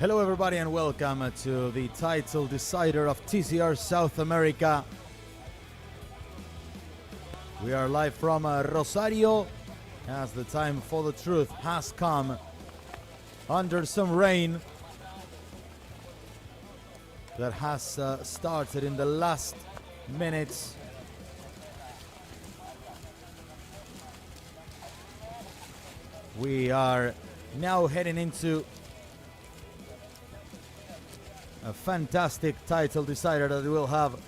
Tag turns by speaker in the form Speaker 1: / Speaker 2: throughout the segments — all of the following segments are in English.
Speaker 1: Hello everybody and welcome to the title decider of TCR South America. We are live from Rosario as the time for the truth has come under some rain that has started in the last minutes. We are now heading into a fantastic title decider that we will have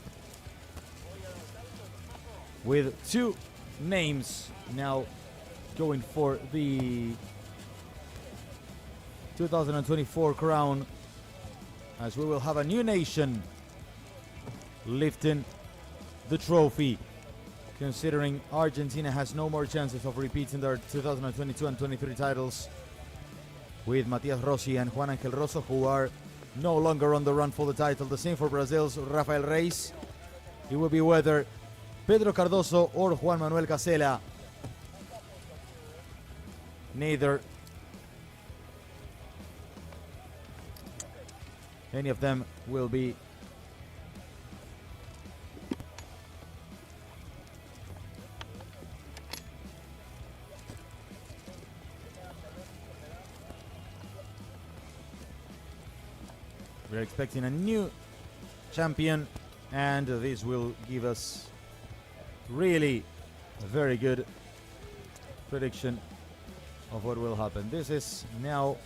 Speaker 1: with two names now going for the 2024 crown, as we will have a new nation lifting the trophy, considering Argentina has no more chances of repeating their 2022 and 23 titles, with Matias Rossi and Juan Angel Rosso, who are no longer on the run for the title. The same for Brazil's Rafael Reis. It will be whether Pedro Cardoso or Juan Manuel Casela. Neither any of them will be we're expecting a new champion, and this will give us really a very good prediction of what will happen. This is now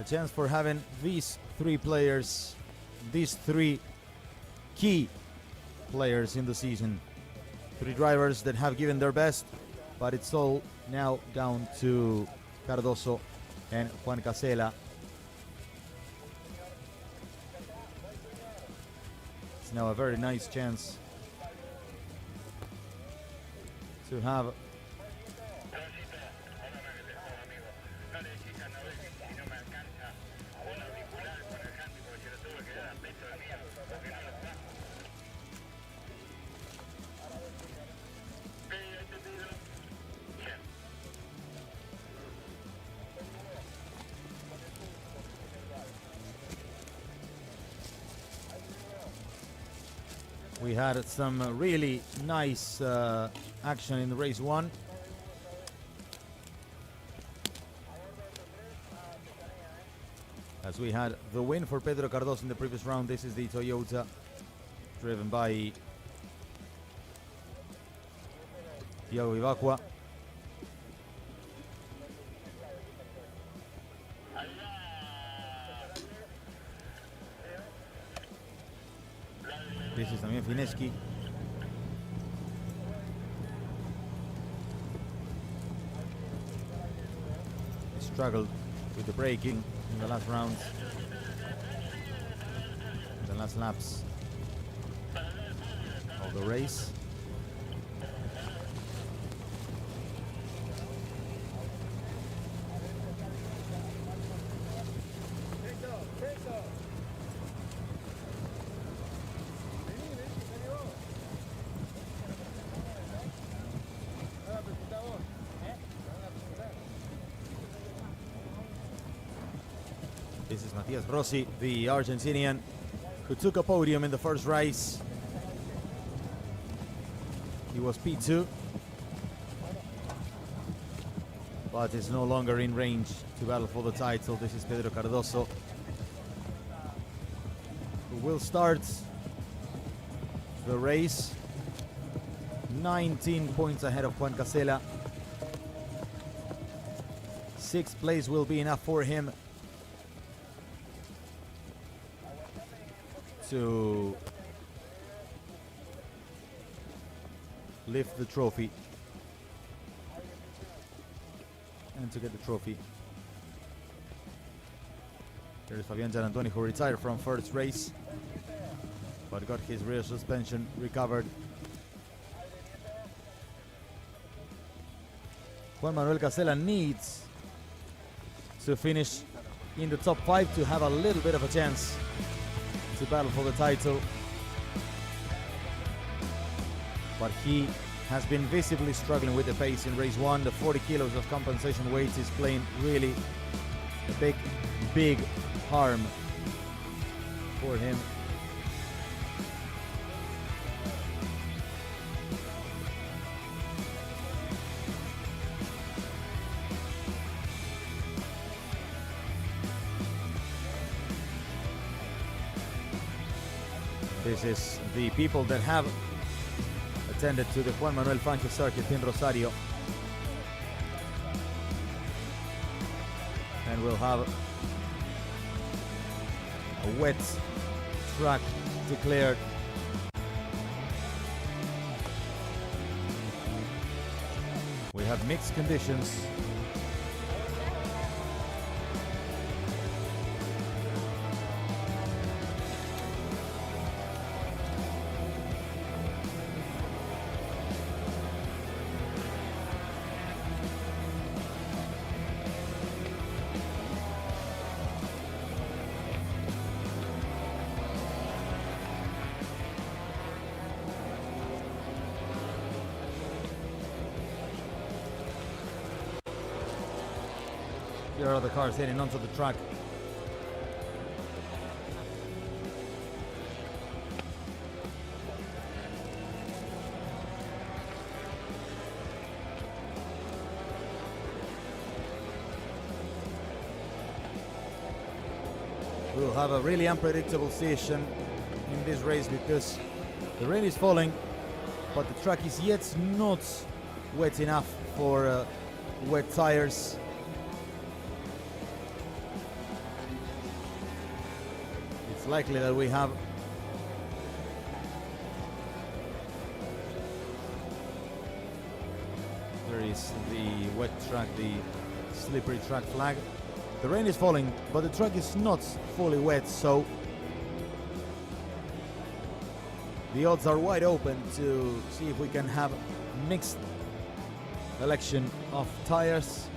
Speaker 1: a chance for having these three players, these three key players in the season. Three drivers that have given their best, but it's all now down to Cardoso and Juan Casela. It's now a very nice chance to have we had some really nice action in race one. As we had the win for Pedro Cardoso in the previous round. This is the Toyota driven by Thiago Ivacqua. This is también Fineski. Struggled with the braking in the last rounds, the last laps of the race. This is Matias Rossi, the Argentinian, who took a podium in the first race. He was P2, but is no longer in range to battle for the title. This is Pedro Cardoso, who will start the race 19 points ahead of Juan Casela. 6th place will be enough for him to lift the trophy and to get the trophy. There is Fabian Gianantoni, who retired from first race but got his rear suspension recovered. Juan Manuel Casela needs to finish in the top 5 to have a little bit of a chance to battle for the title, but he has been visibly struggling with the pace in race 1. The 40 kilos of compensation weight is playing really a big harm for him. This is the people that have attended to the Juan Manuel Fangio circuit in Rosario. And we'll have a wet track declared. We have mixed conditions. Here are the cars heading onto the track. We'll have a really unpredictable session in this race because the rain is falling, but the track is yet not wet enough for wet tires. It's likely that we have there is the wet track, the slippery track flag. The rain is falling, but the track is not fully wet, so the odds are wide open to see if we can have mixed selection of tires.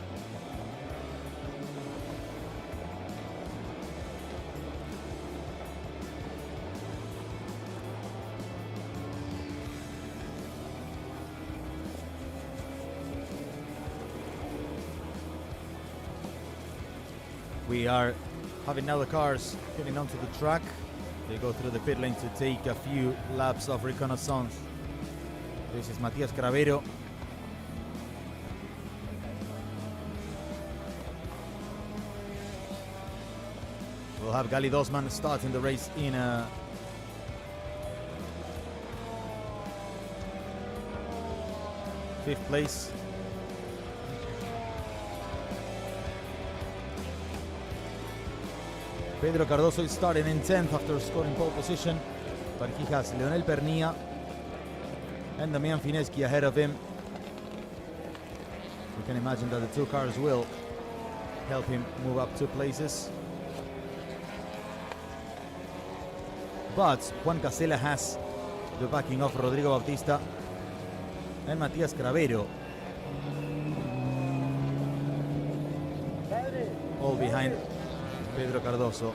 Speaker 1: We are having now the cars getting onto the track. They go through the pit lane to take a few laps of reconnaissance. This is Matias Cravero. We'll have Gali Dosman starting the race in fifth place. Pedro Cardoso is starting in 10th after scoring pole position, but he has Leonel Pernia and Damian Fineschi ahead of him. You can imagine that the two cars will help him move up 2 places. But Juan Casella has the backing of Rodrigo Bautista and Matias Cravero, all behind Pedro Cardoso.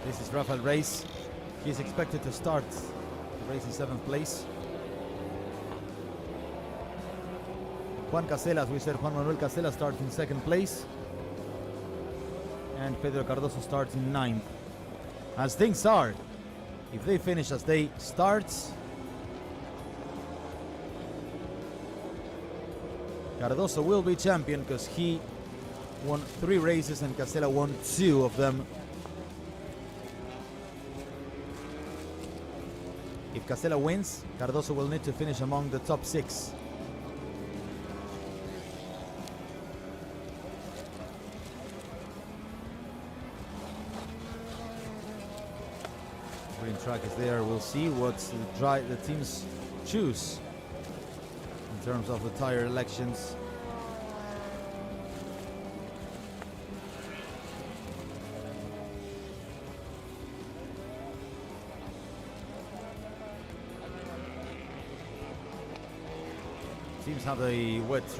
Speaker 1: This is Rafael Reyes. He's expected to start the race in 7th place. Juan Casella, as we said, Juan Manuel Casella starts in 2nd place. And Pedro Cardoso starts in 9th. As things are, if they finish as they start, Cardoso will be champion because he won 3 races and Casella won 2 of them. If Casella wins, Cardoso will need to finish among the top 6. Green track is there. We'll see what the teams choose in terms of the tire elections. Teams have the wets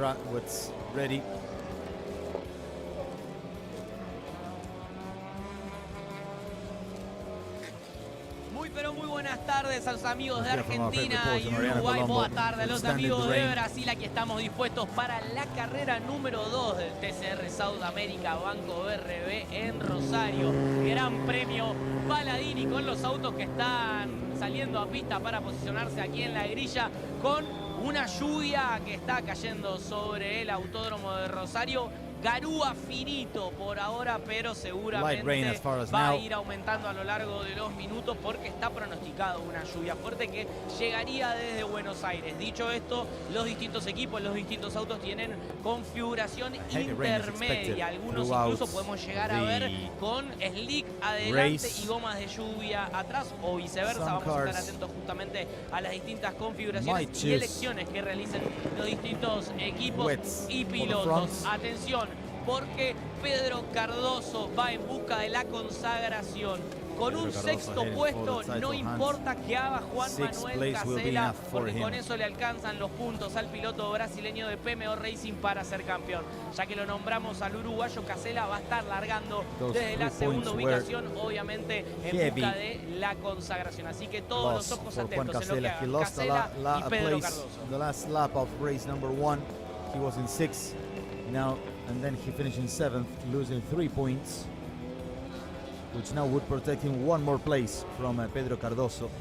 Speaker 1: ready.
Speaker 2: Muy buenas tardes a los amigos de Argentina y Uruguay. Buenas tardes a los amigos de Brasil. Aquí estamos dispuestos para la carrera número 2 del TCR South America Banco BRB en Rosario. Gran premio Paladini con los autos que están saliendo a pista para posicionarse aquí en la grilla, con una lluvia que está cayendo sobre el autódromo de Rosario. Garúa finito por ahora, pero seguramente va a ir aumentando a lo largo de los minutos porque está pronosticado una lluvia fuerte que llegaría desde Buenos Aires. Dicho esto, los distintos equipos, los distintos autos tienen configuración intermedia. Algunos incluso podemos llegar a ver con slick adelante y gomas de lluvia atrás o viceversa. Vamos a estar atentos justamente a las distintas configuraciones y elecciones que realicen los distintos equipos y pilotos. Atención, porque Pedro Cardoso va en busca de la consagración. Con un sexto puesto, no importa que haga Juan Manuel Casela, porque con eso le alcanzan los puntos al piloto brasileño de PMO Racing para ser campeón. Ya que lo nombramos al uruguayo, Casela va a estar largando desde la segunda ubicación, obviamente en busca de la consagración. Así que todos los ojos atentos en lo que hagan Casela y Pedro Cardoso.
Speaker 1: The last lap of race number 1, he was in 6th now, and then he finished in 7th, losing 3 points, which now would protect him one more place from Pedro Cardoso.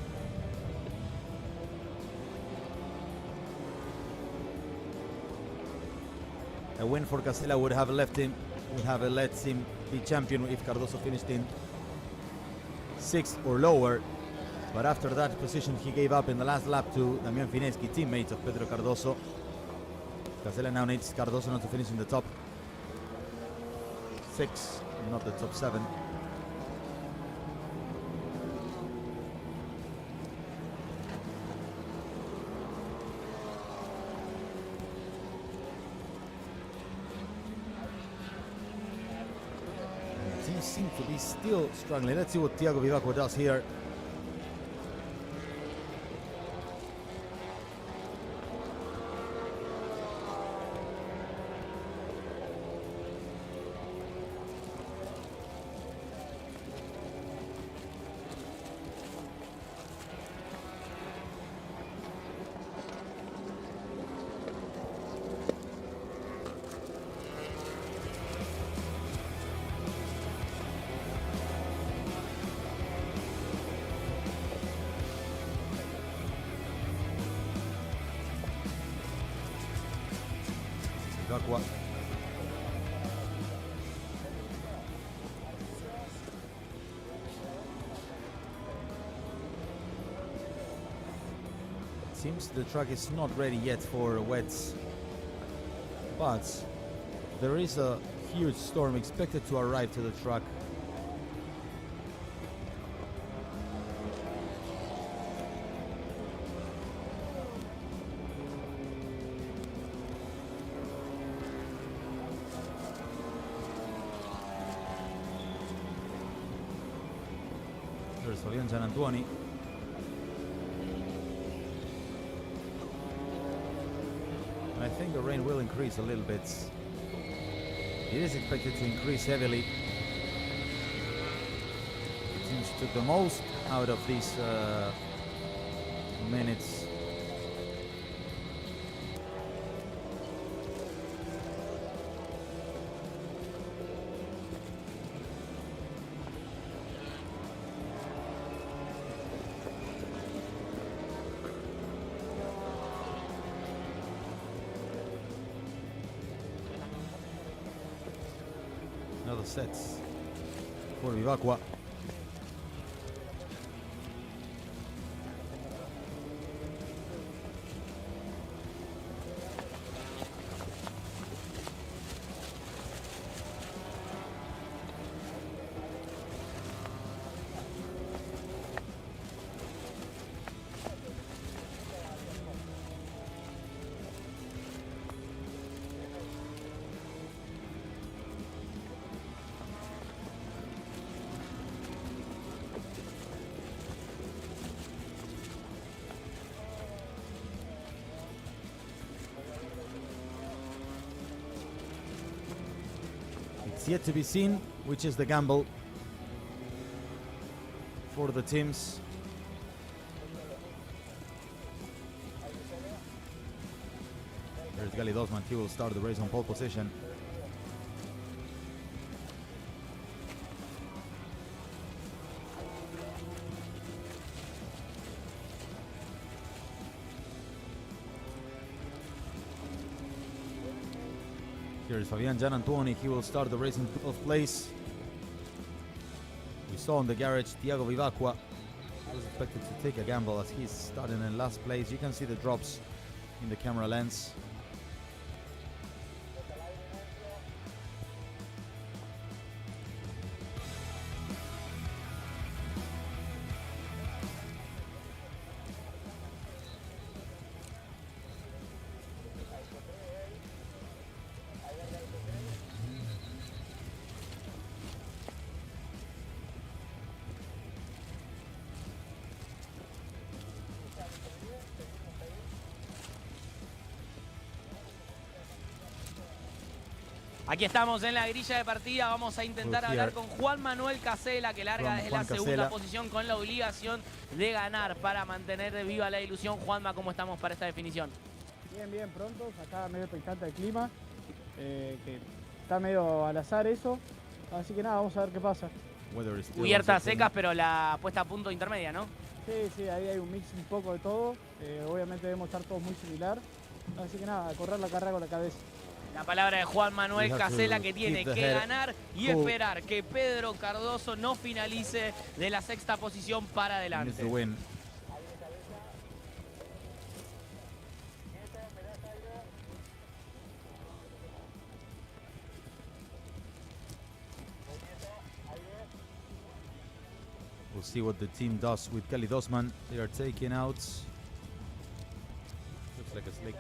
Speaker 1: A win for Casella would have let him be champion if Cardoso finished in 6th or lower. But after that position he gave up in the last lap to Damian Fineschi, teammate of Pedro Cardoso. Casella now needs Cardoso not to finish in the top 6, not the top 7. Teams seem to be still struggling. Let's see what Thiago Vivacqua does here. Vivacqua. Seems the track is not ready yet for wets, but there is a huge storm expected to arrive to the track. There's Fabian Gianantuoni. And I think the rain will increase a little bit. It is expected to increase heavily. The teams took the most out of these minutes. Another sets for Vivacqua. It's yet to be seen which is the gamble for the teams. There's Gali Dosman. He will start the race on pole position. Here is Fabian Gianantoni. He will start the race in 12th place. We saw in the garage Thiago Vivacqua was expected to take a gamble as he's starting in last place. You can see the drops in the camera lens.
Speaker 2: Aquí estamos en la grilla de partida. Vamos a intentar hablar con Juan Manuel Casela, que larga desde la segunda posición con la obligación de ganar para mantener viva la ilusión. Juanma, ¿cómo estamos para esta definición?
Speaker 3: Bien, bien, prontos. Acá medio expectante el clima, que está medio al azar eso. Así que nada, vamos a ver qué pasa.
Speaker 2: Cubiertas secas, pero la puesta a punto intermedia, ¿no?
Speaker 3: Sí, sí, ahí hay un mix un poco de todo. Obviamente debemos estar todos muy similar. Así que nada, correr la carrera con la cabeza.
Speaker 2: La palabra de Juan Manuel Casela, que tiene que ganar y esperar que Pedro Cardoso no finalice de la sexta posición para adelante.
Speaker 1: We'll see what the team does with Kelly Dosman. They are taking out. Looks like a slick.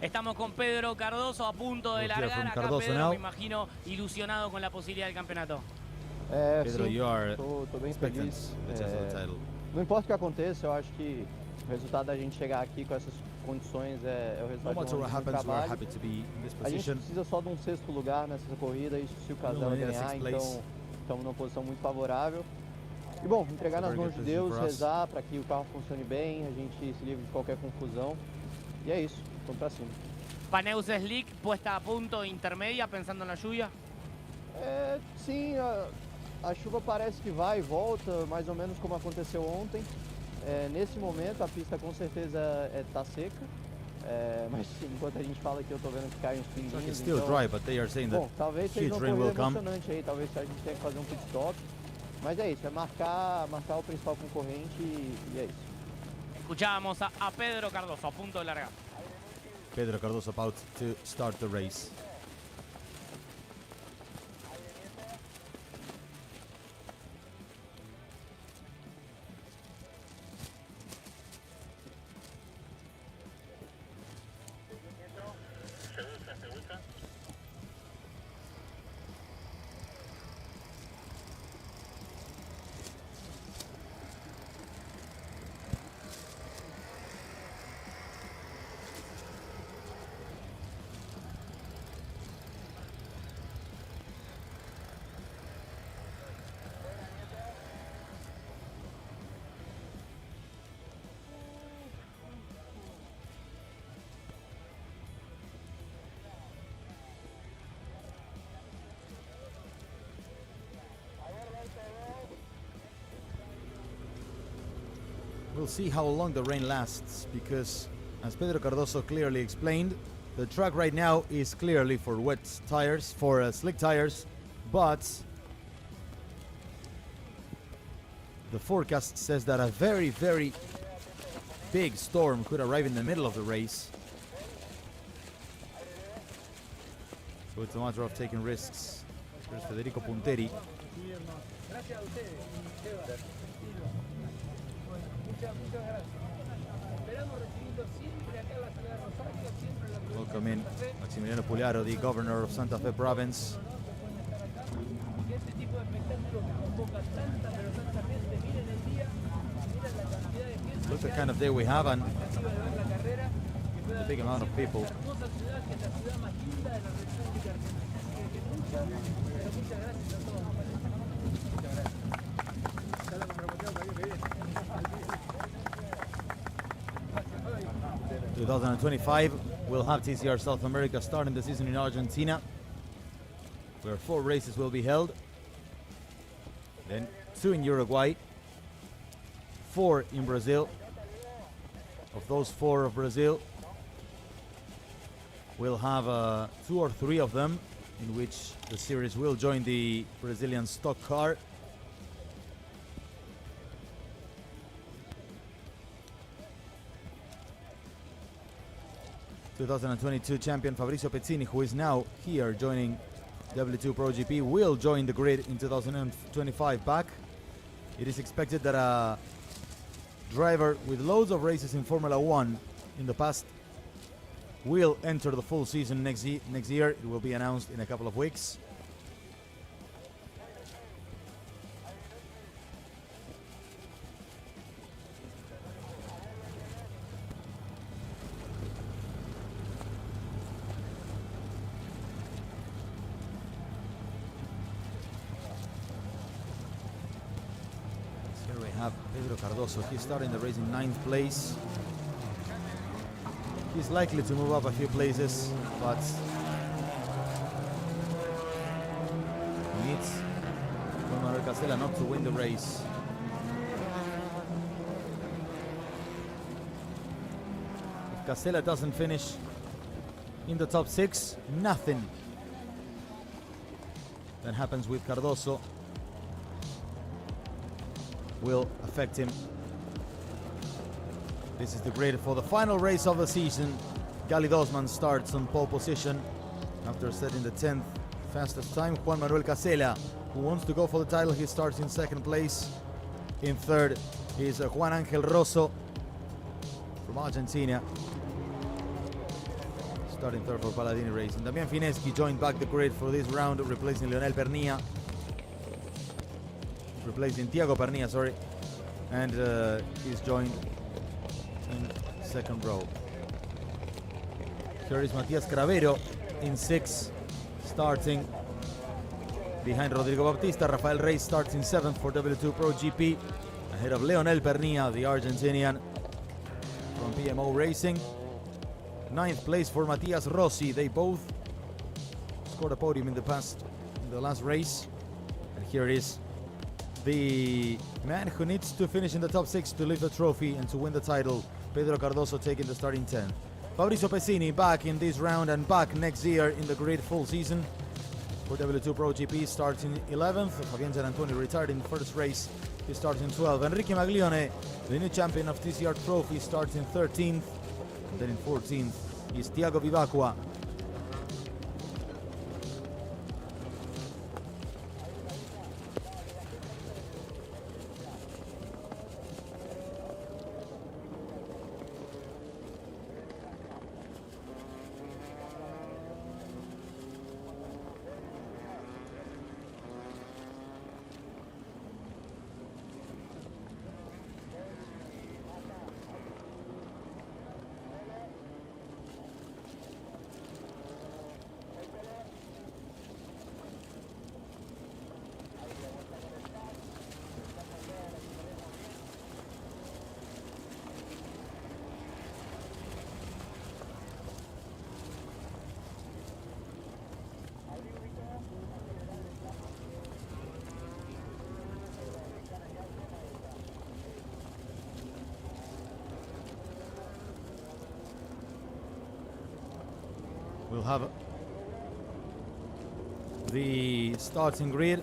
Speaker 2: Estamos con Pedro Cardoso a punto de largar. Acá Pedro, me imagino, ilusionado con la posibilidad del campeonato.
Speaker 4: Pedro, tô bem feliz. Não importa o que aconteça, eu acho que o resultado da gente chegar aqui com essas condições é o resultado de um trabalho. A gente precisa só de um sexto lugar nessa corrida, isso se o Casella ganhar, então estamos numa posição muito favorável. E bom, entregar nas mãos de Deus, rezar para que o carro funcione bem, a gente se livre de qualquer confusão. E é isso, vamos pra cima.
Speaker 2: Pneus slick, puesta a punto intermedia, pensando na lluvia?
Speaker 4: Sim, a chuva parece que vai e volta, mais ou menos como aconteceu ontem. Nesse momento a pista com certeza tá seca, mas enquanto a gente fala aqui eu tô vendo que cai uns pinguinhos. Então, bom, talvez seja uma corrida emocionante aí, talvez a gente tenha que fazer um pit stop. Mas é isso, é marcar o principal concorrente e é isso.
Speaker 2: Escuchábamos a Pedro Cardoso a punto de largar.
Speaker 1: Pedro Cardoso about to start the race. We'll see how long the rain lasts, because as Pedro Cardoso clearly explained, the track right now is clearly for wet tires, for slick tires, but the forecast says that a very, very big storm could arrive in the middle of the race. So it's a matter of taking risks Here's Federico Punteri. Welcome in Maximiliano Pugliaro, the governor of Santa Fe province. Look the kind of day we have and the big amount of people. 2025, we'll have TCR South America starting the season in Argentina, where 4 races will be held. Then 2 in Uruguay, 4 in Brazil. Of those 4 of Brazil, we'll have 2 or 3 of them in which the series will join the Brazilian stock car. (2022) champion Fabrizio Pezzini, who is now here joining W2 Pro GP, will join the grid in 2025 back. It is expected that a driver with loads of races in Formula 1 in the past will enter the full season next year. It will be announced in a couple of weeks. Here we have Pedro Cardoso. He's starting the race in 9th place. He's likely to move up a few places, but he needs Juan Manuel Casella not to win the race. If Casella doesn't finish in the top 6, nothing that happens with Cardoso will affect him. This is the grid for the final race of the season. Gali Dosman starts on pole position after setting the 10th fastest time. Juan Manuel Casella, who wants to go for the title, he starts in 2nd place. In 3rd is Juan Angel Rosso from Argentina, starting 3rd for Palladini Racing. Damian Fineschi joined back the grid for this round, replacing Leonel Pernia. Replacing Thiago Pernia, sorry. And he's joined in 2nd row. Here is Matias Cravero in 6th, starting behind Rodrigo Baptista. Rafael Reyes starts in 7th for W2 Pro GP, ahead of Leonel Pernia, the Argentinian from PMO Racing. 9th place for Matias Rossi. They both scored a podium in the last race. And here is the man who needs to finish in the top 6 to lift the trophy and to win the title, Pedro Cardoso, taking the starting 10. Fabrizio Pezzini back in this round and back next year in the grid full season for W2 Pro GP, starts in 11th. Fabian Gianantoni retired in the first race. He starts in 12th. Enrique Maglione, the new champion of TCR Trophy, starts in 13th. And then in 14th is Thiago Vivacqua. We'll have the starting grid.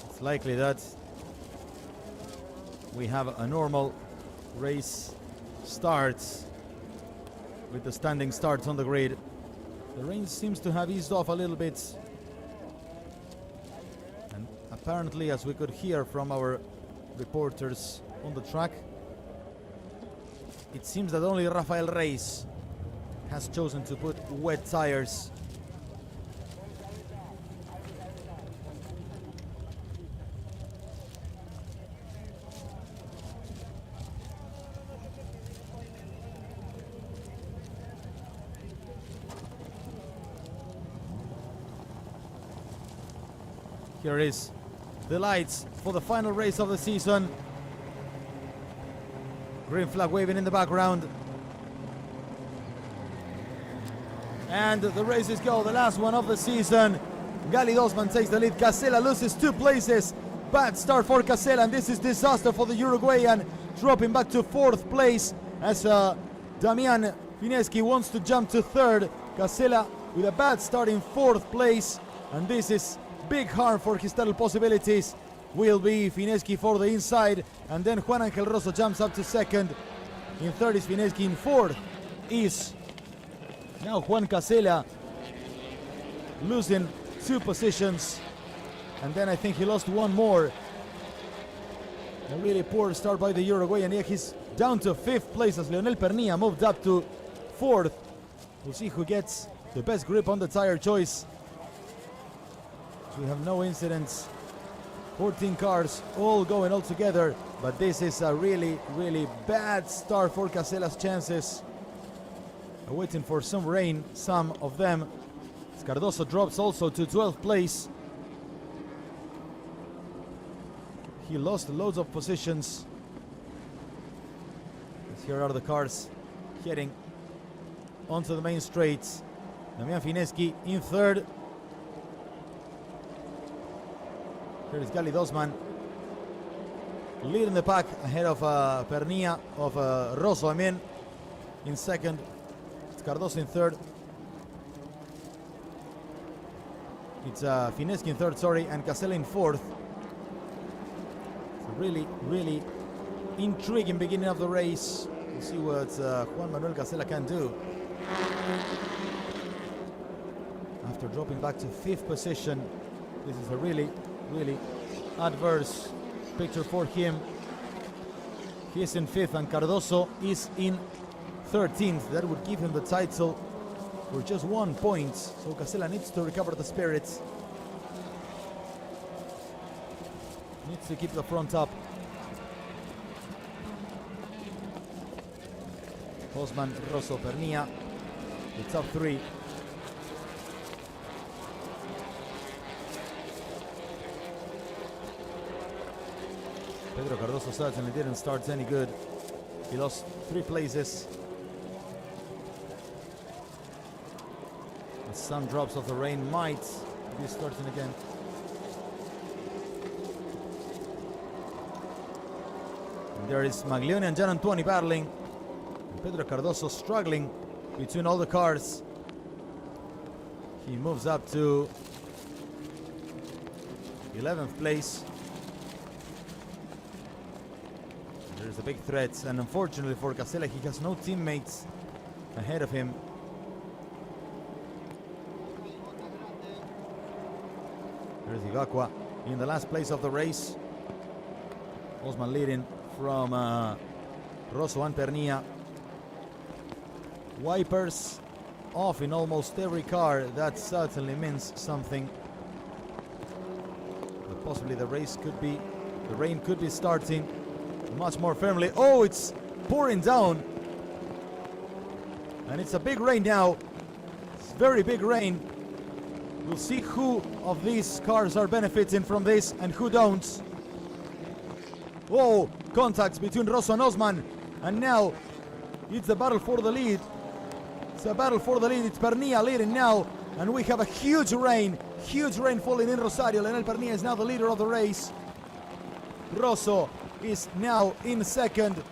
Speaker 1: It's likely that we have a normal race start with the standing starts on the grid. The rain seems to have eased off a little bit. And apparently, as we could hear from our reporters on the track, it seems that only Rafael Reis has chosen to put wet tires. Here is the lights for the final race of the season. Green flag waving in the background. And the races go, the last one of the season. Gali Dosman takes the lead. Casella loses 2 places. Bad start for Casella, and this is disaster for the Uruguayan, dropping back to 4th place as Damian Fineschi wants to jump to 3rd. Casella with a bad start in 4th place, and this is big harm for his title possibilities. Will be Fineschi for the inside, and then Juan Angel Rosso jumps up to 2nd. In 3rd is Fineschi. In 4th is now Juan Casella, losing 2 positions, and then I think he lost 1 more. A really poor start by the Uruguayan. Yeah, he's down to 5th place as Leonel Pernilla moved up to 4th. We'll see who gets the best grip on the tire choice. We have no incidents. 14 cars all going all together, but this is a really, really bad start for Casella's chances. Waiting for some rain, some of them. Cardoso drops also to 12th place. He lost loads of positions. Here are the cars heading onto the main straights. Damian Fineschi in 3rd. Here is Gali Dosman leading the pack ahead of Pernilla, of Rosso, in 2nd. It's Cardoso in 3rd. It's Fineschi in 3rd, sorry, and Casella in 4th. It's a really, really intriguing beginning of the race. We'll see what Juan Manuel Casella can do. After dropping back to 5th position, this is a really, really adverse picture for him. He is in 5th and Cardoso is in 13th. That would give him the title for just 1 point. So Casella needs to recover the spirits. Needs to keep the front up. Osman, Rosso, Pernilla, the top 3. Pedro Cardoso certainly didn't start any good. He lost 3 places. And some drops of the rain might be starting again. And there is Maglione and Gian Antuoni battling. And Pedro Cardoso struggling between all the cars. He moves up to 11th place. There's a big threat, and unfortunately for Casella, he has no teammates ahead of him. There's Igakwa in the last place of the race. Osman leading from Rosso and Pernilla. Wipers off in almost every car. That certainly means something. But possibly the rain could be starting much more firmly. Oh, it's pouring down. And it's a big rain now. It's very big rain. We'll see who of these cars are benefiting from this and who don't. Whoa, contacts between Rosso and Osman. And now it's a battle for the lead. It's a battle for the lead. It's Pernilla leading now. And we have a huge rain falling in Rosario. Leonel Pernilla is now the leader of the race. Rosso is now in 2nd.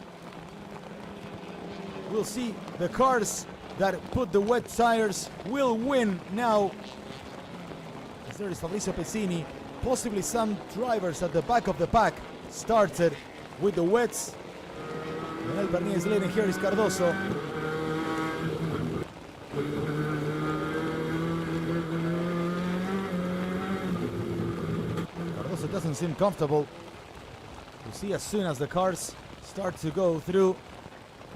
Speaker 1: We'll see the cars that put the wet tires will win now. As there is Fabrizio Pesini, possibly some drivers at the back of the pack started with the wets. Leonel Pernilla is leading. Here is Cardoso. it doesn't seem comfortable. You see, as soon as the cars start to go through,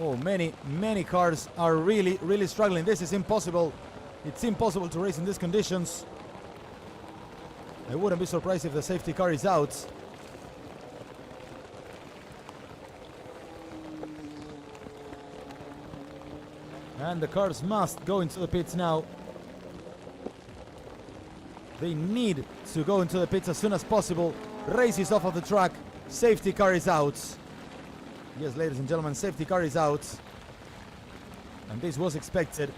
Speaker 1: oh, many cars are really struggling. This is impossible. It's impossible to race in these conditions. I wouldn't be surprised if the safety car is out. And the cars must go into the pits now. They need to go into the pits as soon as possible. Race is off of the track. Safety car is out. Yes, ladies and gentlemen, safety car is out. And this was expected.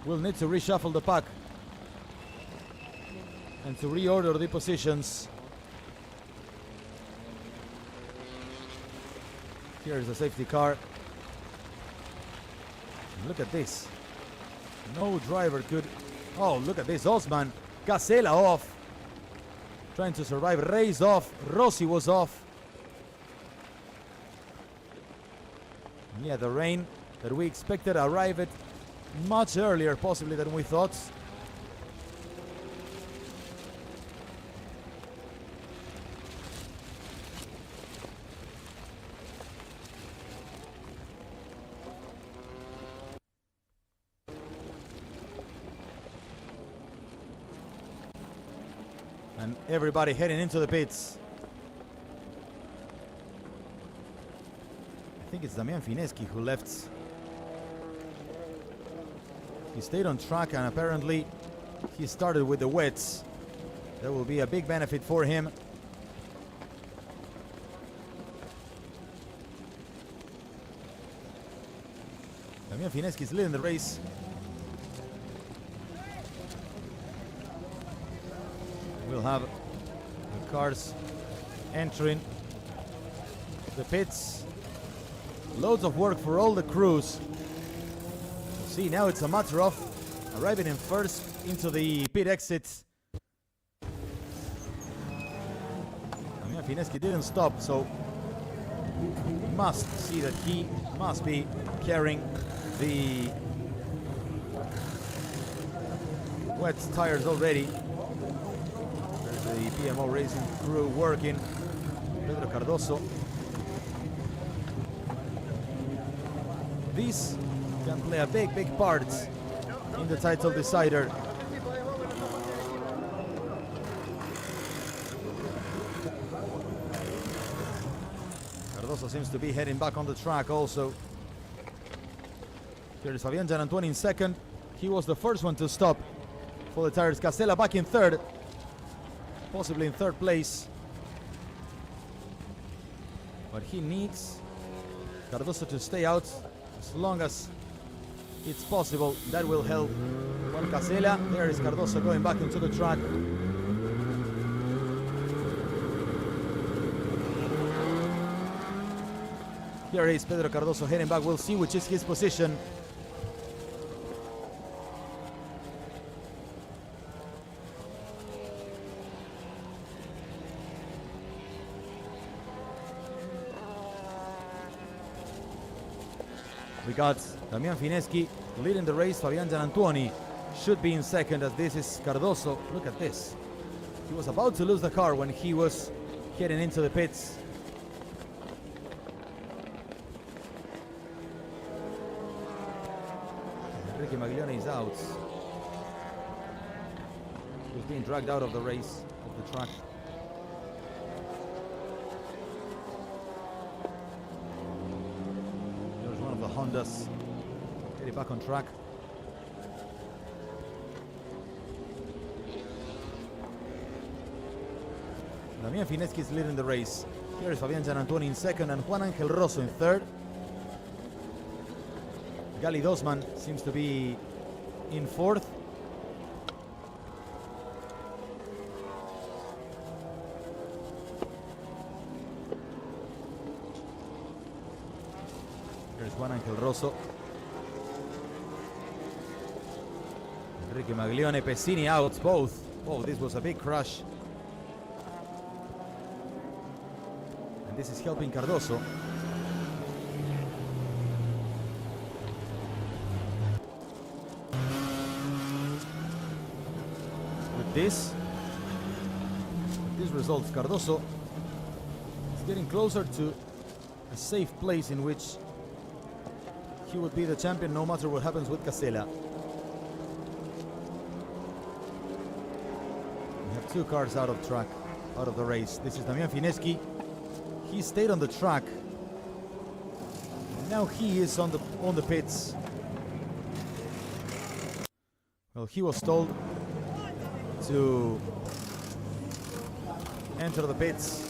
Speaker 1: We'll need to reshuffle the pack and to reorder the positions. Here is the safety car. Look at this. No driver could... Oh, look at this. Osman. Casella off. Trying to survive. Race off. Rossi was off. Yeah, the rain that we expected arrived much earlier possibly than we thought. And everybody heading into the pits. I think it's Damian Fineschi who left. He stayed on track and apparently he started with the wets. That will be a big benefit for him. Damian Fineschi is leading the race. We'll have the cars entering the pits. Loads of work for all the crews. See, now it's a matter of arriving in first into the pit exit. Damian Fineschi didn't stop, so we must see that he must be carrying the wet tires already. The PMO Racing crew working. Pedro Cardoso. This can play a big part in the title decider. Cardoso seems to be heading back on the track also. Here is Fabian Gianantuoni in second. He was the first one to stop for the tires. Casella back in third. Possibly in third place. But he needs Cardoso to stay out as long as it's possible. That will help Juan Casella. There is Cardoso going back into the track. Here is Pedro Cardoso heading back. We'll see which is his position. We got Damian Fineschi leading the race. Fabian Gianantuoni should be in second, as this is Cardoso. Look at this. He was about to lose the car when he was heading into the pits. Enrique Maglione is out. He was being dragged out of the race, of the track. The Hondas get it back on track. Damian Fineschi is leading the race. Here is Fabian Gianantuoni in second and Juan Angel Rosso in third. Gali Dosman seems to be in fourth. Here's Juan Angel Rosso. Enrique Maglione, Pessini out, both. Oh, this was a big crash. And this is helping Cardoso. With this, these results, Cardoso is getting closer to a safe place in which he would be the champion no matter what happens with Casella. We have 2 cars out of track, out of the race. This is Damian Fineschi. He stayed on the track. Now he is on the pits. Well, he was told to enter the pits.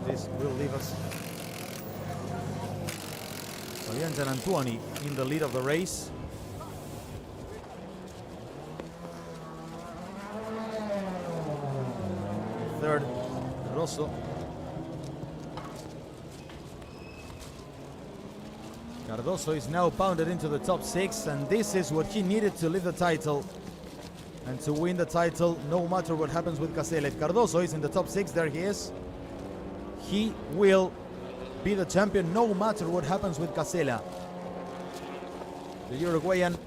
Speaker 1: This will leave us Fabian Gianantuoni in the lead of the race. Third, Rosso. Cardoso is now pounded into the top 6, and this is what he needed to lift the title and to win the title no matter what happens with Casella. If Cardoso is in the top 6, there he is. He will be the champion no matter what happens with Casella. The Uruguayan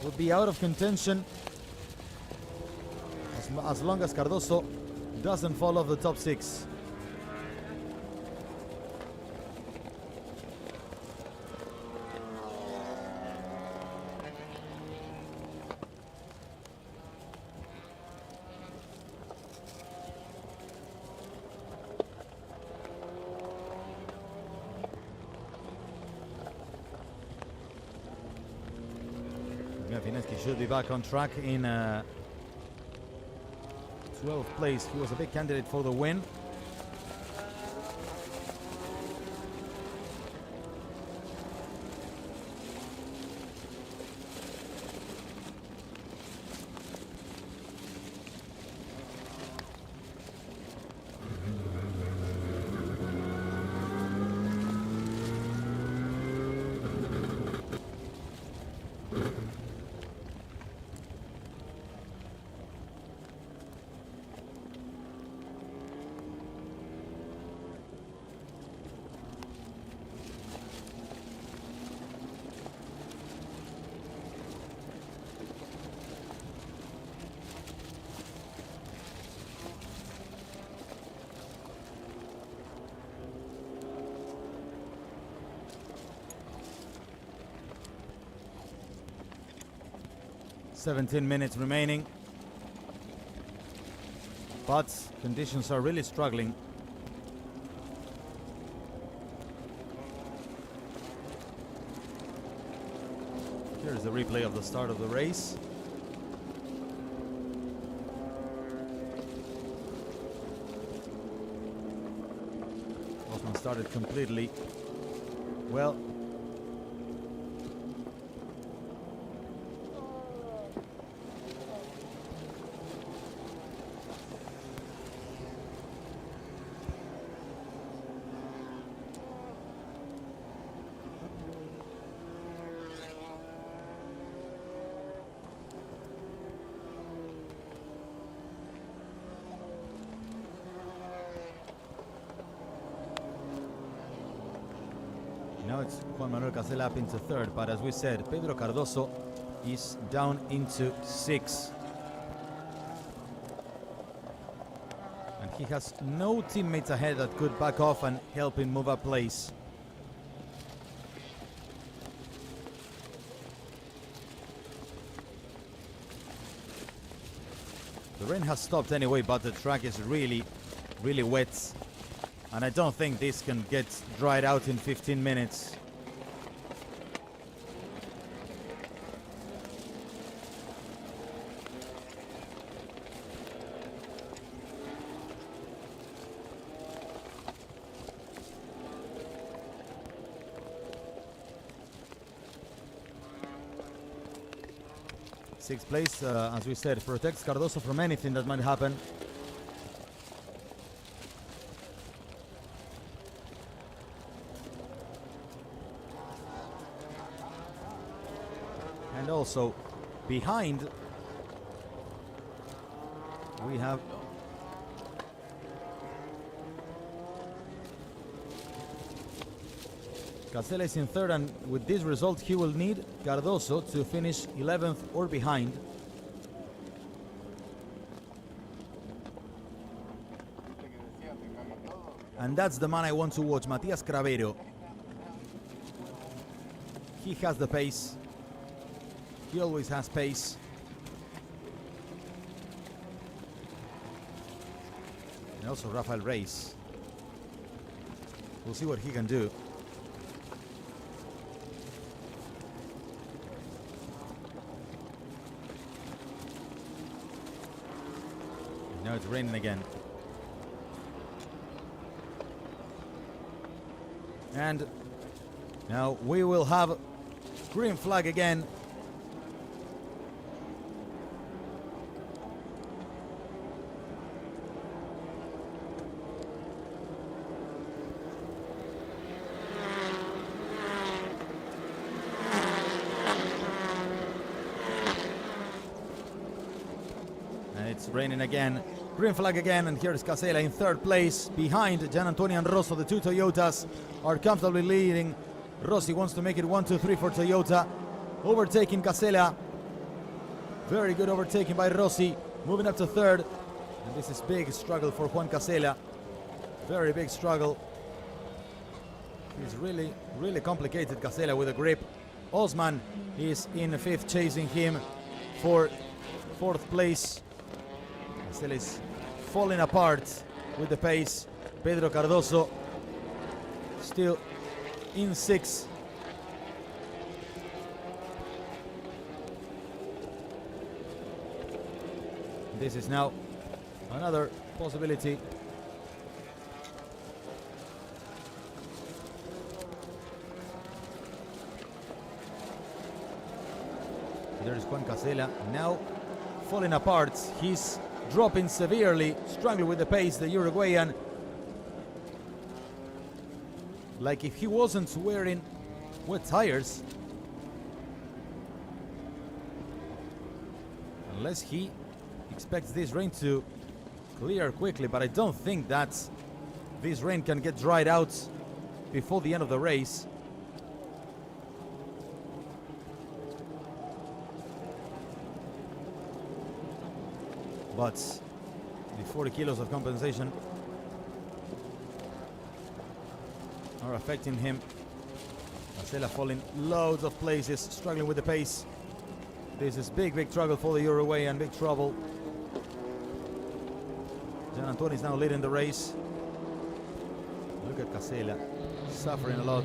Speaker 1: will be out of contention as long as Cardoso doesn't fall off the top 6. Fineschi should be back on track in 12th place. He was a big candidate for the win. .17 minutes remaining, but conditions are really struggling. Here's the replay of the start of the race. Osman started completely well. Now it's Juan Manuel Casella up into 3rd, but as we said, Pedro Cardoso is down into 6th. And he has no teammates ahead that could back off and help him move up place. The rain has stopped anyway, but the track is really wet. And I don't think this can get dried out in 15 minutes. Sixth place, as we said, protects Cardoso from anything that might happen. And also behind we have Casella is in third, and with this result, he will need Cardoso to finish 11th or behind. And that's the man I want to watch, Matias Cravero. He has the pace. He always has pace. And also Rafael Reyes. We'll see what he can do. Now it's raining again. And now we will have green flag again. And it's raining again. Green flag again, and here is Casella in third place. Behind Gian Antonio and Rosso, the two Toyotas are comfortably leading. Rossi wants to make it 1-2-3 for Toyota. Overtaking Casella. Very good overtaking by Rossi. Moving up to third. And this is big struggle for Juan Casella. Very big struggle. He's really complicated, Casella, with a grip. Osman is in fifth, chasing him for fourth place. Casella is falling apart with the pace. Pedro Cardoso still in sixth. This is now another possibility. There's Juan Casella now falling apart. He's dropping severely, struggling with the pace, the Uruguayan. Like if he wasn't wearing wet tires. Unless he expects this rain to clear quickly, but I don't think that this rain can get dried out before the end of the race. But the 40 kilos of compensation are affecting him. Casella falling loads of places, struggling with the pace. This is big struggle for the Uruguayan, big trouble. Gian Antonio is now leading the race. Look at Casella, suffering a lot.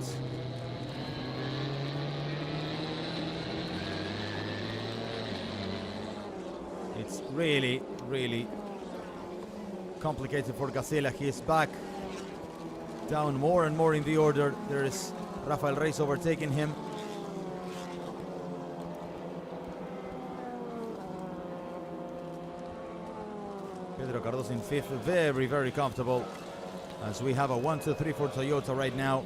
Speaker 1: It's really complicated for Casella. He is back down more and more in the order. There is Rafael Reyes overtaking him. Pedro Cardoso in fifth, very comfortable. As we have a 1-2-3 for Toyota right now,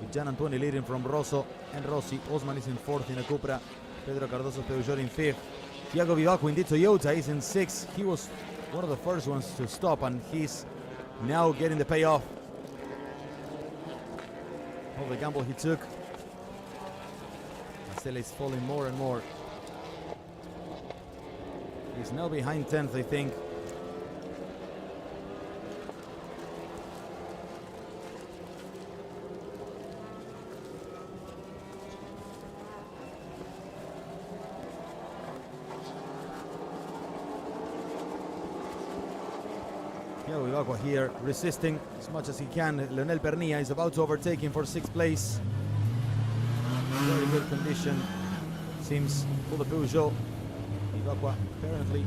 Speaker 1: with Gian Antonio leading from Rosso and Rossi. Osman is in fourth in a Cupra. Pedro Cardoso Peugeot in fifth. Thiago Vivaco in the Toyota is in sixth. He was one of the first ones to stop, and he's now getting the payoff of the gamble he took. Casella is falling more and more. He's now behind 10th, I think. Thiago Vivaco here resisting as much as he can. Leonel Pernia is about to overtake him for sixth place. Very good condition seems for the Peugeot. Vivaco apparently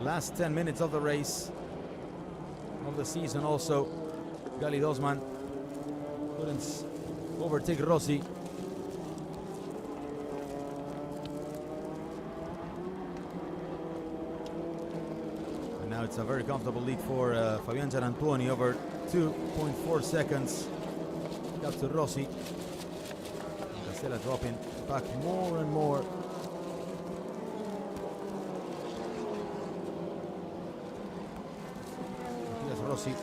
Speaker 1: last 10 minutes of the race, of the season also. Khalid Osman couldn't overtake Rossi. Now it's a very comfortable lead for Fabian Gianantuoni, over 2.4 seconds. Up to Rossi. Castella dropping back more and more. Here's Rossi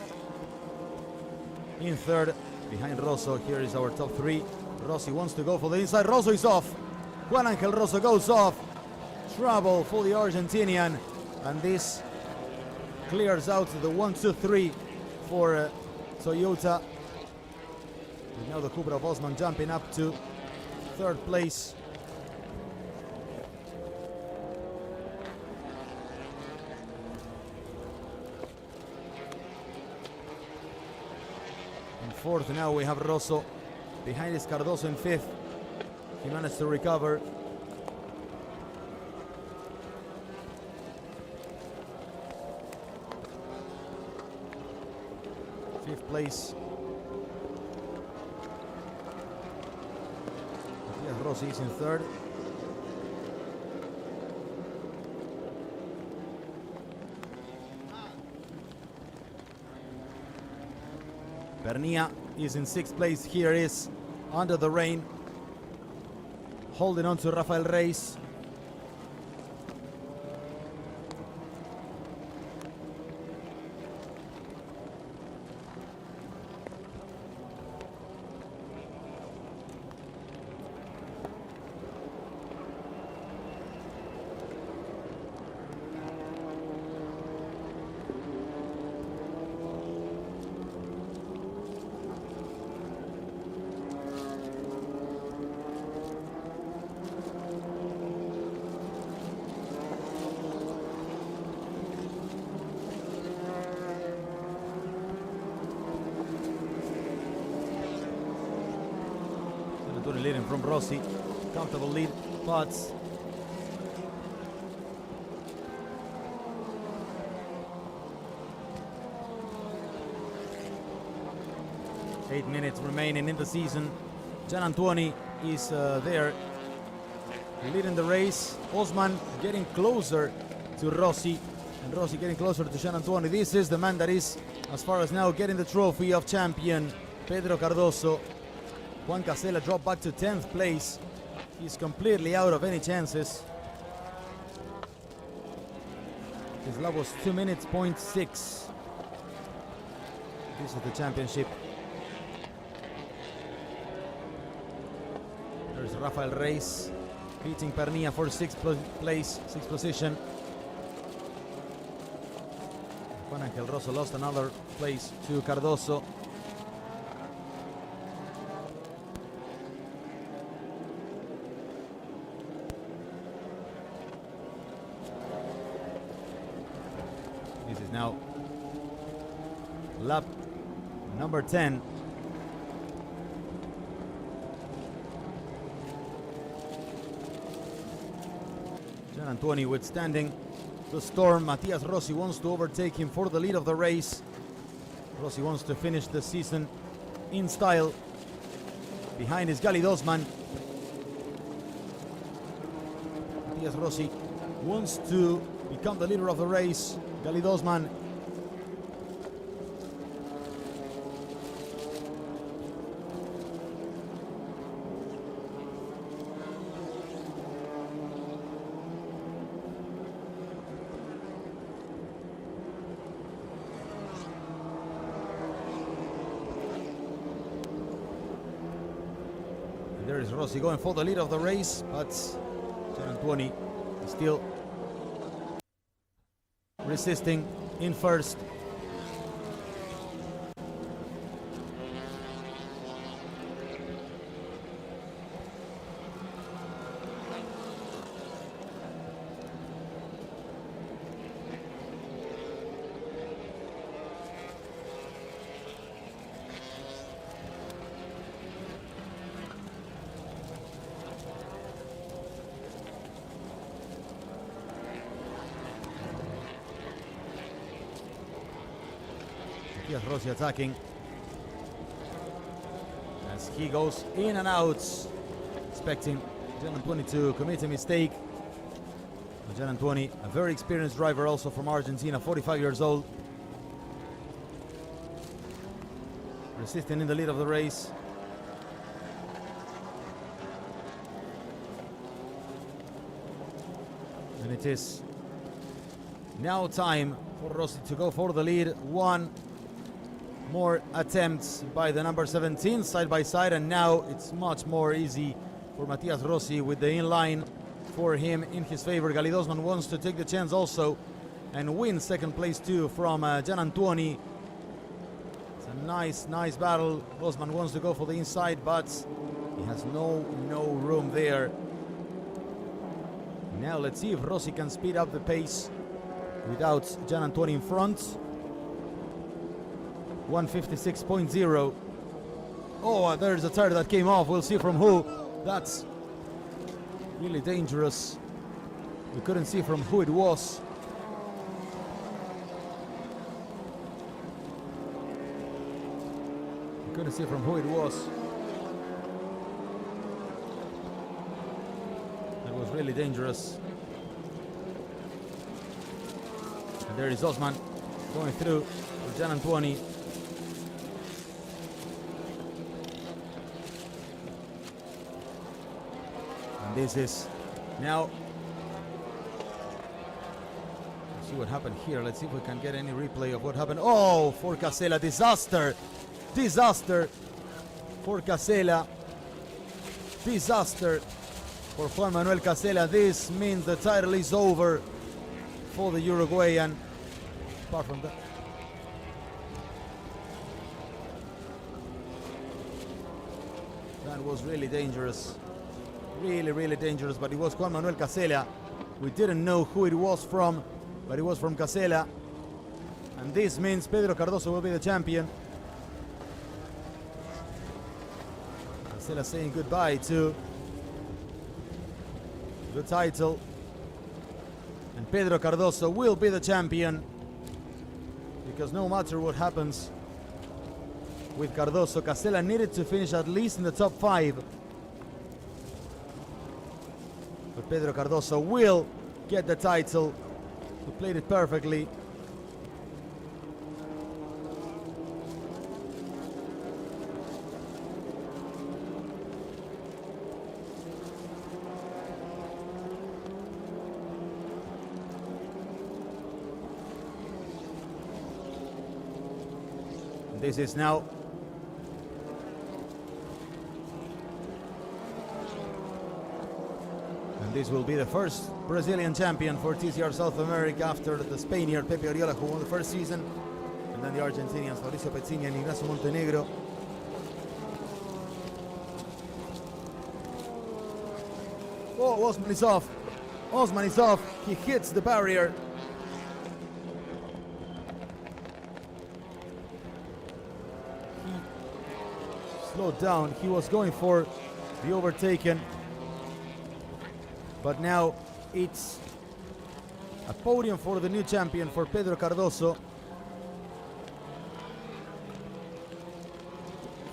Speaker 1: in third, behind Rosso. Here is our top three. Rossi wants to go for the inside. Rosso is off. Juan Angel Rosso goes off. Trouble for the Argentinian, and this clears out the 1-2-3 for Toyota. And now the Cupra of Osman jumping up to third place. In fourth now we have Rosso. Behind is Cardoso in fifth. He managed to recover. Fifth place. Matias Rossi is in third. Bernia is in sixth place. Here is under the rain, holding on to Rafael Reis. Leading from Rossi, comfortable lead, but eight minutes remaining in the season. Gianantuoni is there, leading the race. Osman getting closer to Rossi, and Rossi getting closer to Gianantuoni. This is the man that is, as far as now, getting the trophy of champion, Pedro Cardoso. Juan Castella dropped back to 10th place. He's completely out of any chances. His lap was 2 minutes, 0.6. This is the championship. There's Rafael Reis beating Pernia for sixth position. Juan Angel Rosso lost another place to Cardoso. This is now lap number 10. Gianantuoni withstanding the storm. Matias Rossi wants to overtake him for the lead of the race. Rossi wants to finish the season in style. Behind is Galid Osman. Matias Rossi wants to become the leader of the race. Galid Osman and there is Rossi going for the lead of the race, but Gianantuoni is still resisting in first. Matias Rossi attacking as he goes in and out, expecting Gianantuoni to commit a mistake. Gianantuoni, a very experienced driver also from Argentina, 45 years old. Resisting in the lead of the race. And it is now time for Rossi to go for the lead. One more attempt by the number 17 side by side, and now it's much more easy for Matias Rossi with the inline for him in his favor. Galid Osman wants to take the chance also and win second place too from Gianantuoni. It's a nice battle. Osman wants to go for the inside, but he has no room there. Now let's see if Rossi can speed up the pace without Gianantuoni in front. 156.0. Oh, there's a tire that came off. We'll see from who. That's really dangerous. We couldn't see from who it was. We couldn't see from who it was. That was really dangerous. And there is Osman going through with Gianantuoni. And this is now. Let's see what happened here. Let's see if we can get any replay of what happened. Oh, for Casella, disaster. Disaster for Casella. Disaster for Juan Manuel Casella. This means the title is over for the Uruguayan. Apart from that, that was really dangerous. Really dangerous, but it was Juan Manuel Casella. We didn't know who it was from, but it was from Casella. And this means Pedro Cardoso will be the champion. Casella saying goodbye to the title. And Pedro Cardoso will be the champion. Because no matter what happens with Cardoso, Casella needed to finish at least in the top 5. But Pedro Cardoso will get the title. He played it perfectly. This is now and this will be the first Brazilian champion for TCR South America after the Spaniard Pepe Oriola, who won the first season, and then the Argentinians Mauricio Pezzini and Ignacio Montenegro. Oh, Osman is off. Osman is off. He hits the barrier. Slowed down. He was going for the overtaken, but now it's a podium for the new champion, for Pedro Cardoso.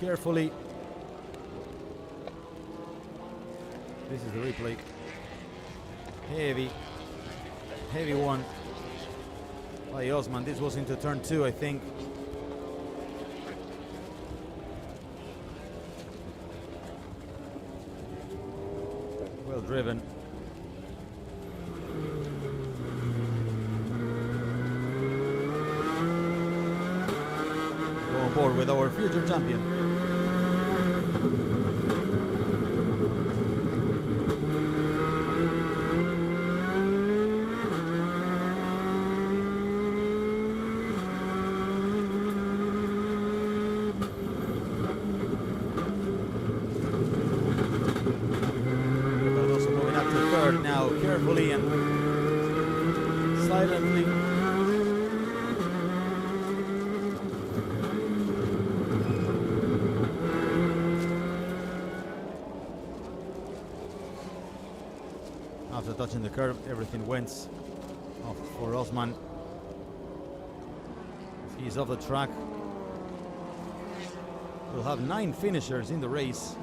Speaker 1: Carefully. This is the replay. Heavy one by Osman. This was into turn 2, I think. Well driven. Go on board with our future champion. Now carefully and silently. After touching the curb, everything went off for Osman. He's off the track. We'll have 9 finishers in the race.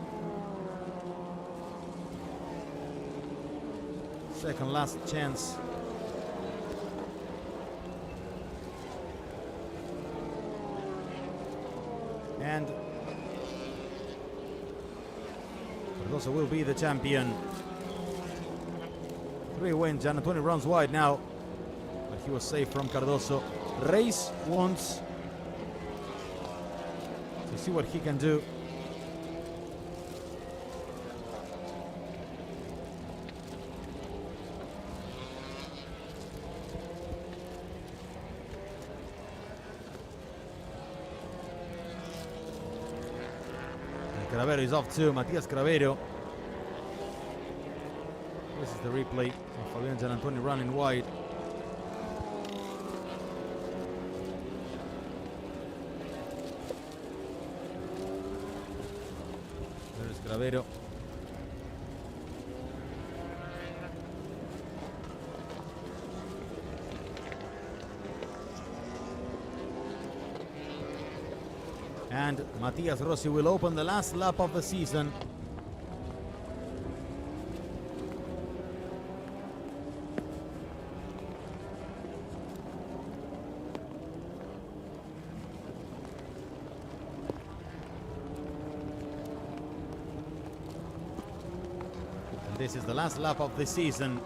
Speaker 1: second last chance. And Cardoso will be the champion. 3 wins, Jan 20 runs wide now, but he was safe from Cardoso. Reis wants to see what he can do. Cravero is off too, Matias Cravero. This is the replay of Fabian Gianantoni running wide. There is Cravero. And Matias Rossi will open the last lap of the season. And this is the last lap of the season.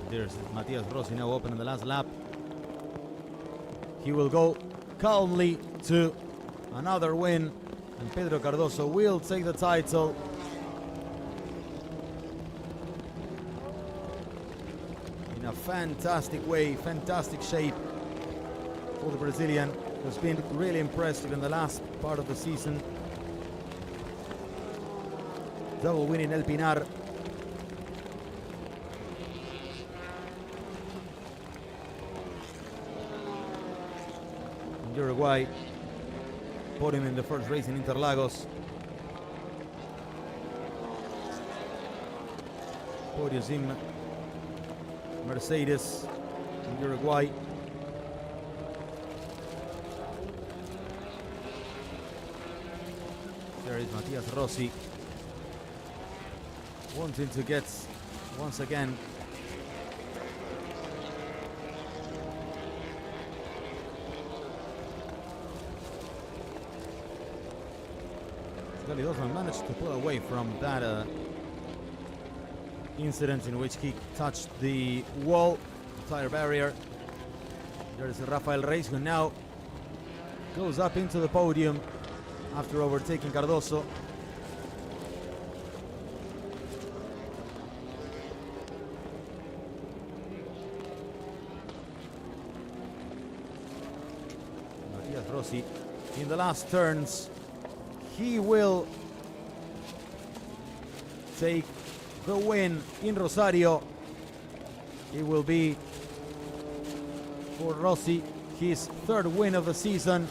Speaker 1: There's Matias Rossi now opening the last lap. He will go calmly to another win, and Pedro Cardoso will take the title. In a fantastic way, fantastic shape for the Brazilian, who's been really impressive in the last part of the season. Double win in El Pinar. Uruguay, podium in the first race in Interlagos. Podiums in Mercedes in Uruguay. There is Matias Rossi, wanting to get once again He doesn't manage to pull away from that incident in which he touched the wall, the tire barrier. There is Rafael Reis, who now goes up into the podium after overtaking Cardoso. Matias Rossi in the last turns. He will take the win in Rosario. It will be for Rossi his third win of the season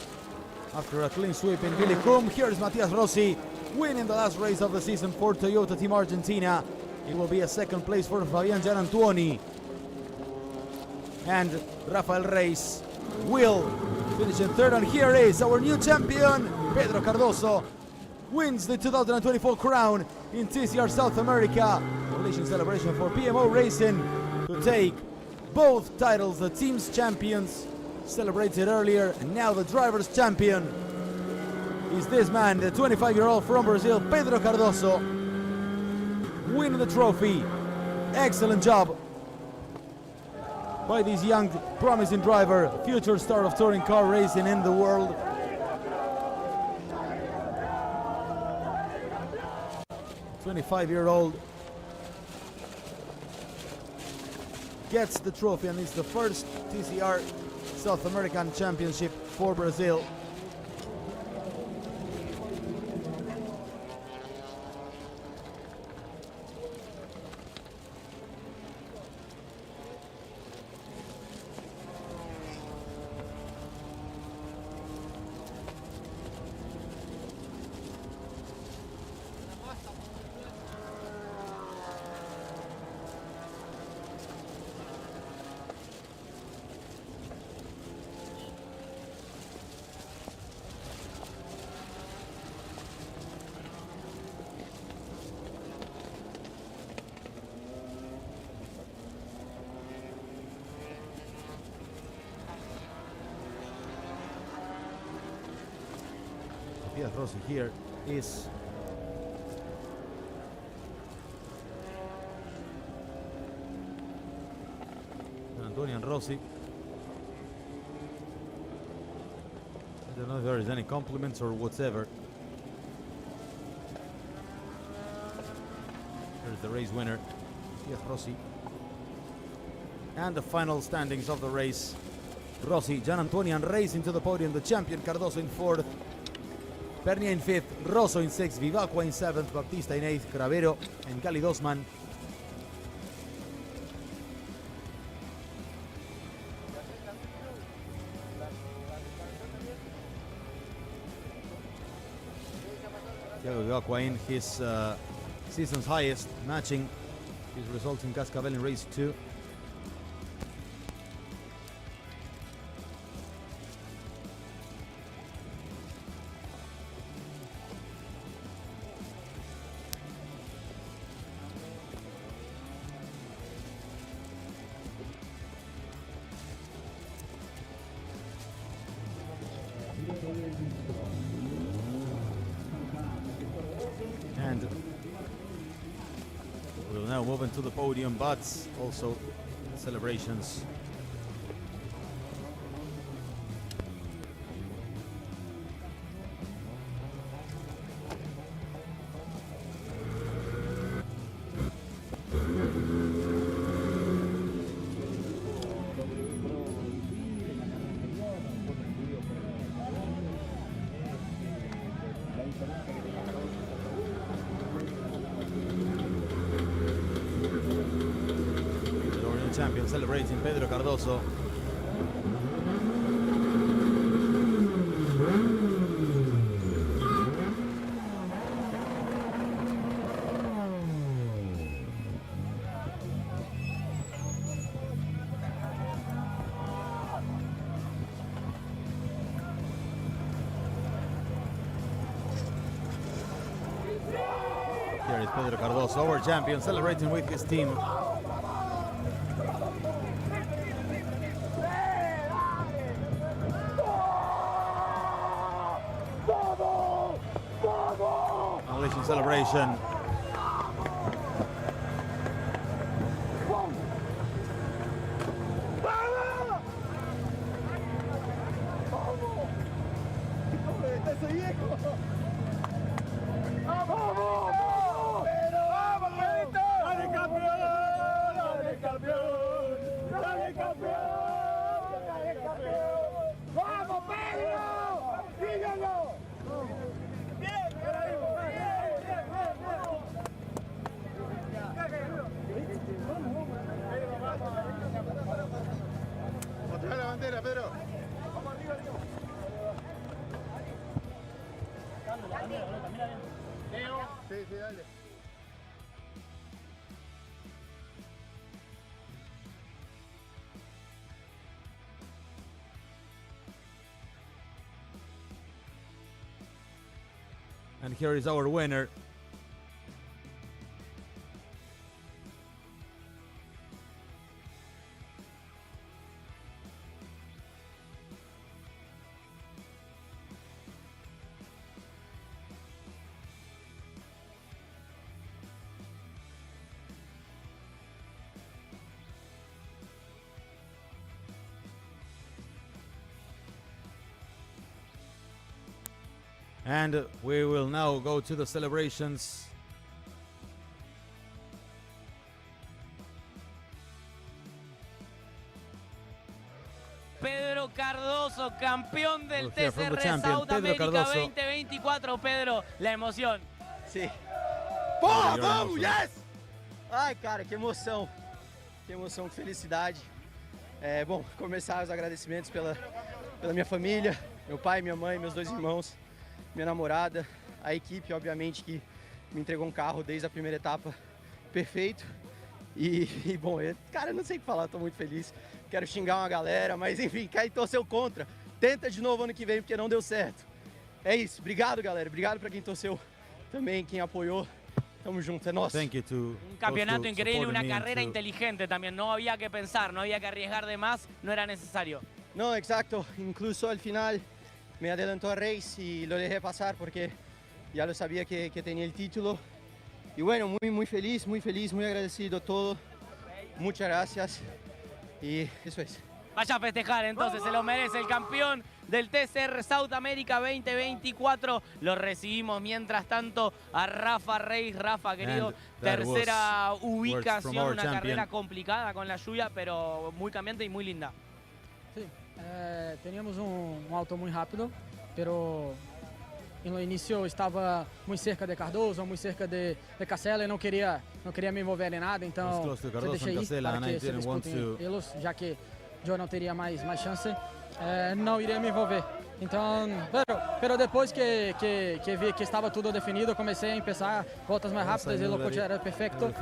Speaker 1: after a clean sweep in Vilicum. Here is Matias Rossi winning the last race of the season for Toyota Team Argentina. It will be a second place for Fabian Gianantoni. And Rafael Reis will finish in third. And here is our new champion, Pedro Cardoso. Wins the 2024 crown in TCR South America. Collision celebration for PMO Racing to take both titles. The team's champions celebrated earlier, and now the driver's champion is this man, the 25-year-old from Brazil, Pedro Cardoso, winning the trophy. Excellent job by this young, promising driver, future star of touring car racing in the world. 25-year-old gets the trophy, and it's the first TCR South American Championship for Brazil. Matías Rossi here is Antonian Rossi. I don't know if there is any compliments or whatever. There's the race winner, Matías Rossi. And the final standings of the race. Rossi, Gian Antonian racing to the podium, the champion Cardoso in 4th, Pernia in 5th, Rosso in 6th, Vivacqua in 7th, Baptista in 8th, Cravero and Cali Dosman. Thiago Vivacqua in his season's highest, matching his results in Cascabel in race 2. And we'll now move into the podium, but also celebrations. Champion celebrating Pedro Cardoso. Here is Pedro Cardoso, our champion, celebrating with his team. Unleashing celebration.
Speaker 5: la bandera, Pedro. Sí, sí, dale.
Speaker 1: And here is our winner. And we will now go to the celebrations.
Speaker 2: Pedro Cardoso, campeón del
Speaker 1: We'll hear from the
Speaker 2: TCR
Speaker 1: champion,
Speaker 2: South
Speaker 1: Pedro
Speaker 2: America
Speaker 1: Cardoso.
Speaker 2: 2024. Pedro, la emoción.
Speaker 4: Sim. Porra, vamos, yes! Ai, cara, que emoção. Que emoção, que felicidade. Bom, começar os agradecimentos pela minha família, meu pai, minha mãe, meus dois irmãos, minha namorada, a equipe, obviamente, que me entregou um carro desde a primeira etapa perfeito. E bom, cara, eu não sei o que falar, tô muito feliz. Quero xingar uma galera, mas enfim, quem torceu contra, tenta de novo ano que vem, porque não deu certo. É isso, obrigado, galera. Obrigado para quem torceu também, quem apoyou. Tamo junto, é nosso.
Speaker 1: Thank you to
Speaker 2: Un campeonato increíble, una carrera inteligente también. No había que pensar, no había que arriesgar de más, no era necesario.
Speaker 4: No, exacto. Incluso al final me adelantó a Reis y lo dejé pasar porque ya lo sabía que tenía el título. Y bueno, muy feliz, muy agradecido todo. Muchas gracias y eso es.
Speaker 2: Vaya a festejar entonces, se lo merece el campeón del TCR South America 2024. Lo recibimos mientras tanto a Rafa Reis. Rafa, querido, tercera ubicación, una carrera complicada con la lluvia, pero muy cambiante y muy linda.
Speaker 3: Sí, teníamos un auto muy rápido, pero en lo inicio estaba muy cerca de Cardoso, muy cerca de Casella y no quería me mover en nada, entonces deixei ir para que se disputem eles, já que eu não teria mais chance, não iria me envolver. Então, pero depois que vi que estava tudo definido, comecei a empezar voltas mais rápidas, o coche era perfeito.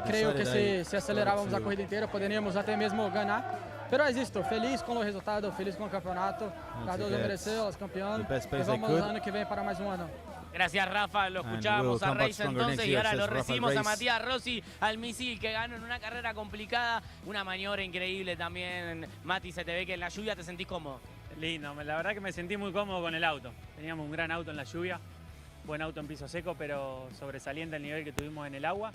Speaker 3: Creio que se acelerávamos a corrida inteira, poderíamos até mesmo ganhar. Pero es esto, feliz con los resultados, feliz con el campeonato. Cardoso mereceu, es campeón. Y vamos el año que viene para más un año.
Speaker 2: Gracias, Rafa. Lo escuchamos a Reis entonces y ahora lo recibimos a Matías Rossi, al misil que ganó en una carrera complicada. Una maniobra increíble también. Mati, se te ve que en la lluvia te sentís cómodo.
Speaker 6: Lindo, la verdad que me sentí muy cómodo con el auto. Teníamos un gran auto en la lluvia, buen auto en piso seco, pero sobresaliente el nivel que tuvimos en el agua.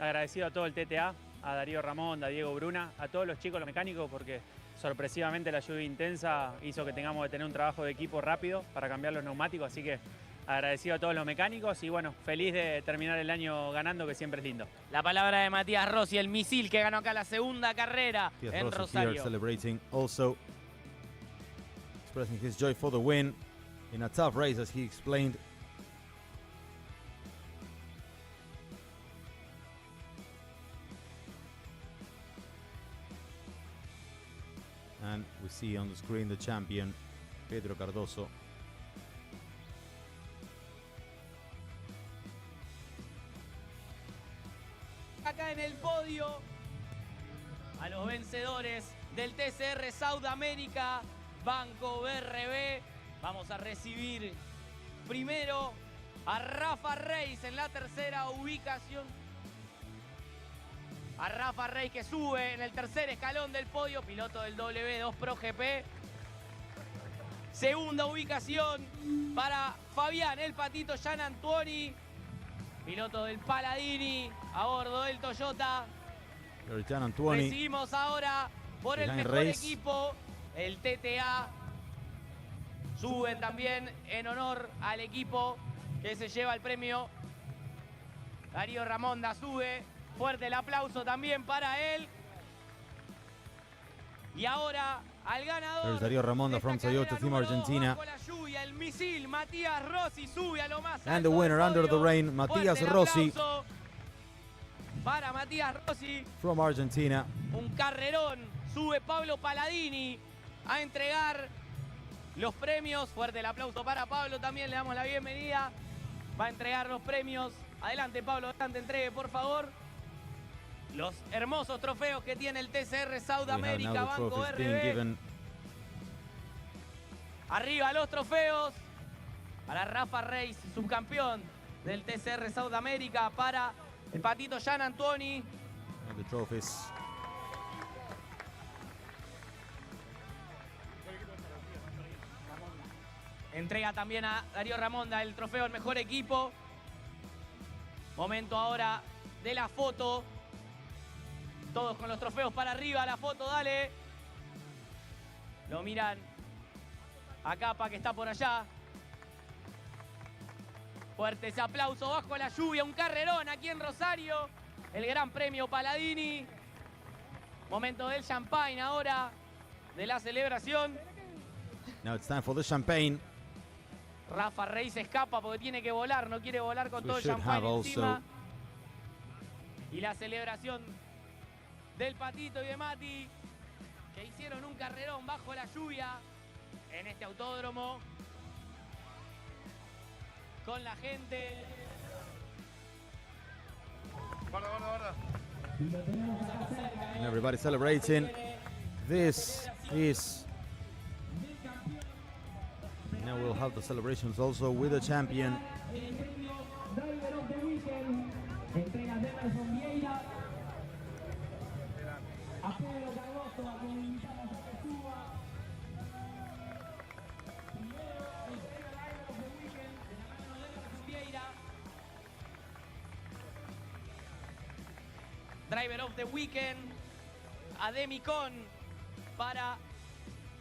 Speaker 6: Agradecido a todo el TTA, a Darío Ramón, a Diego Bruna, a todos los chicos, los mecánicos, porque sorpresivamente la lluvia intensa hizo que tengamos que tener un trabajo de equipo rápido para cambiar los neumáticos, así que agradecido a todos los mecánicos y bueno, feliz de terminar el año ganando, que siempre es lindo.
Speaker 2: La palabra de Matías Rossi, el misil que ganó acá la segunda carrera en Rosario.
Speaker 1: Celebrating also, expressing his joy for the win in a tough race, as he explained. And we see on the screen the champion, Pedro Cardoso.
Speaker 2: Acá en el podio, a los vencedores del TCR South America, Banco BRB. Vamos a recibir primero a Rafa Reis en la tercera ubicación. A Rafa Reis que sube en el tercer escalón del podio, piloto del W2 Pro GP. Segunda ubicación para Fabián el Patito Gianantuoni, piloto del Paladini a bordo del Toyota. Recibimos ahora por el mejor equipo, el TTA. Sube también en honor al equipo que se lleva el premio. Darío Ramonda sube. Fuerte el aplauso también para él. Y ahora al ganador.
Speaker 1: There's Darío Ramonda from Toyota Team Argentina.
Speaker 2: Bajo la lluvia, el misil Matías Rossi sube a lo más alto.
Speaker 1: And the winner under the rain, Matías Rossi.
Speaker 2: Para Matías Rossi.
Speaker 1: From Argentina.
Speaker 2: Un carrerón. Sube Pablo Paladini a entregar los premios. Fuerte el aplauso para Pablo. También le damos la bienvenida. Va a entregar los premios. Adelante, Pablo. Adelante, entregue, por favor. Los hermosos trofeos que tiene el TCR South America, Banco BRB. Arriba los trofeos para Rafa Reis, subcampeón del TCR South America, para el Patito Gianantuoni.
Speaker 1: The trophies.
Speaker 2: Entrega también a Darío Ramonda el trofeo al mejor equipo. Momento ahora de la foto. Todos con los trofeos para arriba, la foto, dale. Lo miran a Capa, que está por allá. Fuerte ese aplauso bajo la lluvia, un carrerón aquí en Rosario. El Gran Premio Paladini. Momento del champagne ahora, de la celebración.
Speaker 1: Now it's time for the champagne.
Speaker 2: Rafa Reis escapa porque tiene que volar, no quiere volar con todo el champagne encima. Y la celebración del Patito y de Mati, que hicieron un carrerón bajo la lluvia en este autódromo con la gente.
Speaker 5: Guarda, guarda, guarda.
Speaker 1: And everybody celebrating. This is... Now we'll have the celebrations also with the champion.
Speaker 2: Driver of the Weekend, Ademicon para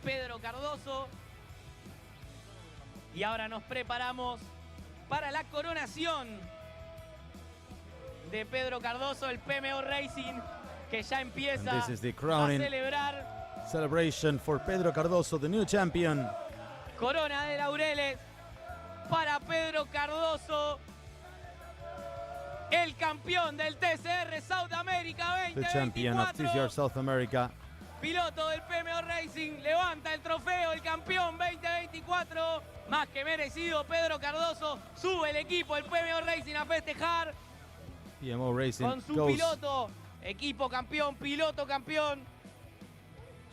Speaker 2: Pedro Cardoso. Y ahora nos preparamos para la coronación de Pedro Cardoso, el PMO Racing, que ya empieza a celebrar.
Speaker 1: Celebration for Pedro Cardoso, the new champion.
Speaker 2: Corona de laureles para Pedro Cardoso, el campeón del TCR South America 2024.
Speaker 1: The champion of TCR South America.
Speaker 2: Piloto del PMO Racing levanta el trofeo, el campeón 2024. Más que merecido, Pedro Cardoso. Sube el equipo, el PMO Racing, a festejar.
Speaker 1: PMO Racing
Speaker 2: con su piloto, equipo campeón, piloto campeón.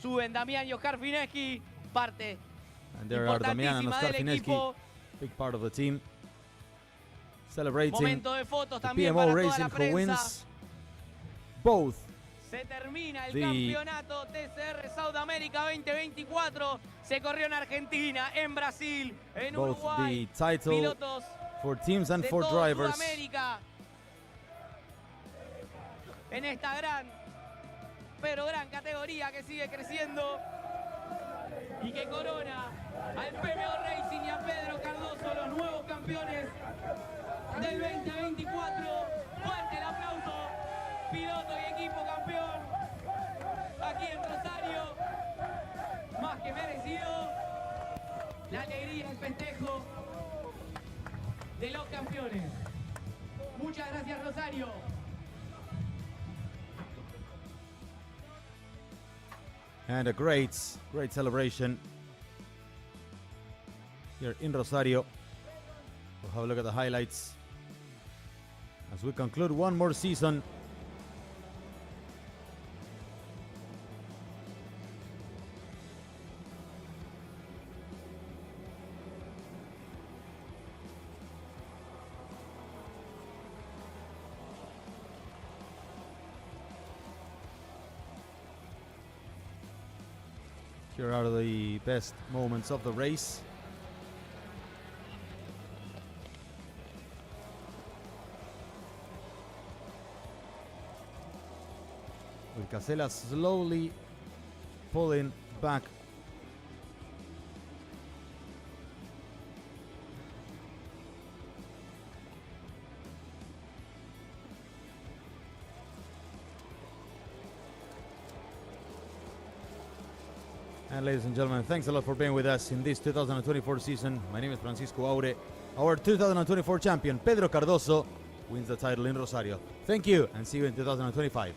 Speaker 2: Suben Damián y Oscar Fineschi, parte importantísima del equipo.
Speaker 1: Big part of the team. Celebrating
Speaker 2: momento de fotos también
Speaker 1: PMO
Speaker 2: para
Speaker 1: Racing,
Speaker 2: toda la prensa.
Speaker 1: who wins both.
Speaker 2: Se termina el campeonato TCR South America 2024. Se corrió en Argentina, en Brasil, en Uruguay.
Speaker 1: The title
Speaker 2: pilotos
Speaker 1: for teams and
Speaker 2: de
Speaker 1: for
Speaker 2: todo
Speaker 1: drivers.
Speaker 2: Sudamérica. En esta gran categoría que sigue creciendo y que corona al PMO Racing y a Pedro Cardoso, los nuevos campeones del 2024. Fuerte el aplauso, piloto y equipo campeón aquí en Rosario, más que merecido. La alegría, el festejo de los campeones. Muchas gracias, Rosario.
Speaker 1: And a great celebration here in Rosario. We'll have a look at the highlights as we conclude one more season. Here are the best moments of the race. With Casella slowly pulling back. And ladies and gentlemen, thanks a lot for being with us in this 2024 season. My name is Francisco Aure. Our 2024 champion, Pedro Cardoso, wins the title in Rosario. Thank you, and see you in 2025.